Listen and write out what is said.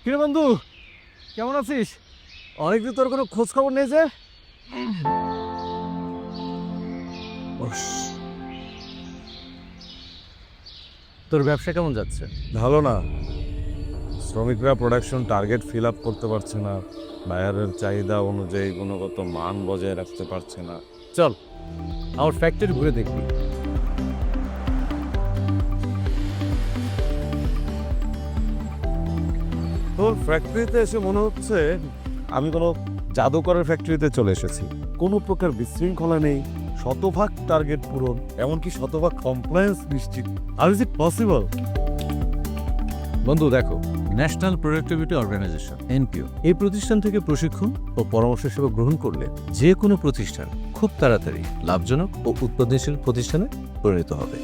কিরে বন্ধু, কেমন আছিস? অনেকদিন তোর কোনো খোঁজ খবর নেই যে। তোর ব্যবসা কেমন যাচ্ছে? ভালো না। শ্রমিকরা প্রোডাকশন টার্গেট ফিল আপ করতে পারছে না, বায়ারের চাহিদা অনুযায়ী গুণগত মান বজায় রাখতে পারছে না। চল আমার ফ্যাক্টরি ঘুরে দেখবি। তোর ফ্যাক্টরিতে এসে মনে হচ্ছে আমি কোনো জাদুকরের ফ্যাক্টরিতে চলে এসেছি। কোনো প্রকার বিশৃঙ্খলা নেই, শতভাগ টার্গেট পূরণ, এমনকি শতভাগ কমপ্লায়েন্স নিশ্চিত। আর ইজ ইট পসিবল? বন্ধু দেখো, ন্যাশনাল প্রোডাক্টিভিটি অর্গানাইজেশন এনপিও এই প্রতিষ্ঠান থেকে প্রশিক্ষণ ও পরামর্শ সেবা গ্রহণ করলে যে কোনো প্রতিষ্ঠান খুব তাড়াতাড়ি লাভজনক ও উৎপাদনশীল প্রতিষ্ঠানে পরিণত হবে।